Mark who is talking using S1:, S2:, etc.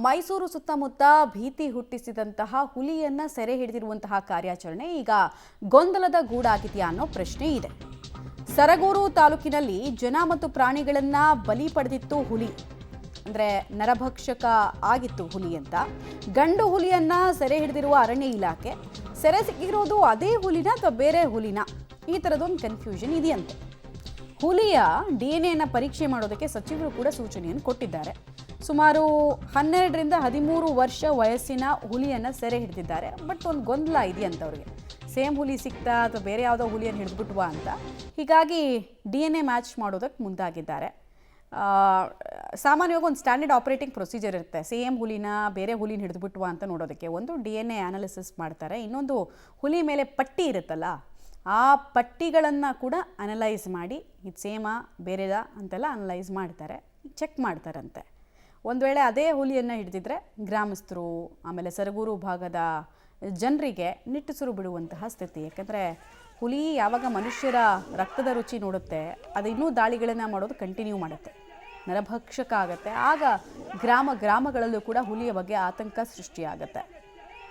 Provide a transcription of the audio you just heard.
S1: ಮೈಸೂರು ಸುತ್ತಮುತ್ತ ಭೀತಿ ಹುಟ್ಟಿಸಿದಂತಹ ಹುಲಿಯನ್ನ ಸೆರೆ ಹಿಡಿದಿರುವಂತಹ ಕಾರ್ಯಾಚರಣೆ ಈಗ ಗೊಂದಲದ ಗೂಡಾಗಿದೆಯಾ ಅನ್ನೋ ಪ್ರಶ್ನೆ ಇದೆ. ಸರಗೂರು ತಾಲೂಕಿನಲ್ಲಿ ಜನ ಮತ್ತು ಪ್ರಾಣಿಗಳನ್ನ ಬಲಿ ಪಡೆದಿತ್ತು ಹುಲಿ. ಅಂದ್ರೆ ನರಭಕ್ಷಕ ಆಗಿತ್ತು ಹುಲಿ ಅಂತ. ಗಂಡು ಹುಲಿಯನ್ನ ಸೆರೆ ಹಿಡಿದಿರುವ ಅರಣ್ಯ ಇಲಾಖೆ ಸೆರೆ ಸಿಕ್ಕಿರೋದು ಅದೇ ಹುಲಿನ ಅಥವಾ ಬೇರೆ ಹುಲಿನ, ಈ ಥರದೊಂದು ಕನ್ಫ್ಯೂಷನ್ ಇದೆಯಂತೆ. ಹುಲಿಯ DNA ಪರೀಕ್ಷೆ ಮಾಡೋದಕ್ಕೆ ಸಚಿವರು ಕೂಡ ಸೂಚನೆಯನ್ನು ಕೊಟ್ಟಿದ್ದಾರೆ. ಸುಮಾರು 12ರಿಂದ 13 ವರ್ಷ ವಯಸ್ಸಿನ ಹುಲಿಯನ್ನು ಸೆರೆ ಹಿಡಿದಿದ್ದಾರೆ. ಬಟ್ ಒಂದು ಗೊಂದಲ ಇದೆಯಂತ ಅವ್ರಿಗೆ, ಸೇಮ್ ಹುಲಿ ಸಿಗ್ತಾ ಅಥವಾ ಬೇರೆ ಯಾವುದೋ ಹುಲಿಯನ್ನು ಹಿಡಿದ್ಬಿಟ್ವಾ ಅಂತ. ಹೀಗಾಗಿ DNA ಮ್ಯಾಚ್ ಮಾಡೋದಕ್ಕೆ ಮುಂದಾಗಿದ್ದಾರೆ. ಸಾಮಾನ್ಯವಾಗಿ ಒಂದು ಸ್ಟ್ಯಾಂಡರ್ಡ್ ಆಪರೇಟಿಂಗ್ ಪ್ರೊಸೀಜರ್ ಇರುತ್ತೆ. ಸೇಮ್ ಹುಲಿನ ಬೇರೆ ಹುಲಿನ ಹಿಡಿದ್ಬಿಟ್ವಾ ಅಂತ ನೋಡೋದಕ್ಕೆ ಒಂದು DNA ಅನಾಲಿಸಿಸ್ ಮಾಡ್ತಾರೆ. ಇನ್ನೊಂದು ಹುಲಿ ಮೇಲೆ ಪಟ್ಟಿ ಇರುತ್ತಲ್ಲ, ಆ ಪಟ್ಟಿಗಳನ್ನು ಕೂಡ ಅನಲೈಸ್ ಮಾಡಿ ಇದು ಸೇಮಾ ಬೇರೆದಾ ಅಂತೆಲ್ಲ ಅನಲೈಸ್ ಮಾಡ್ತಾರೆ, ಚೆಕ್ ಮಾಡ್ತಾರಂತೆ. ಒಂದು ವೇಳೆ ಅದೇ ಹುಲಿಯನ್ನು ಹಿಡಿದಿದ್ರೆ ಗ್ರಾಮಸ್ಥರು ಆಮೇಲೆ ಸರಗೂರು ಭಾಗದ ಜನರಿಗೆ ನಿಟ್ಟುಸಿರು ಬಿಡುವಂತಹ ಸ್ಥಿತಿ. ಯಾಕಂದರೆ ಹುಲಿ ಯಾವಾಗ ಮನುಷ್ಯರ ರಕ್ತದ ರುಚಿ ನೋಡುತ್ತೆ, ಅದು ಇನ್ನೂ ದಾಳಿಗಳನ್ನು ಮಾಡೋದು ಕಂಟಿನ್ಯೂ ಮಾಡುತ್ತೆ, ನರಭಕ್ಷಕ ಆಗುತ್ತೆ. ಆಗ ಗ್ರಾಮಗಳಲ್ಲೂ ಕೂಡ ಹುಲಿಯ ಬಗ್ಗೆ ಆತಂಕ ಸೃಷ್ಟಿಯಾಗುತ್ತೆ.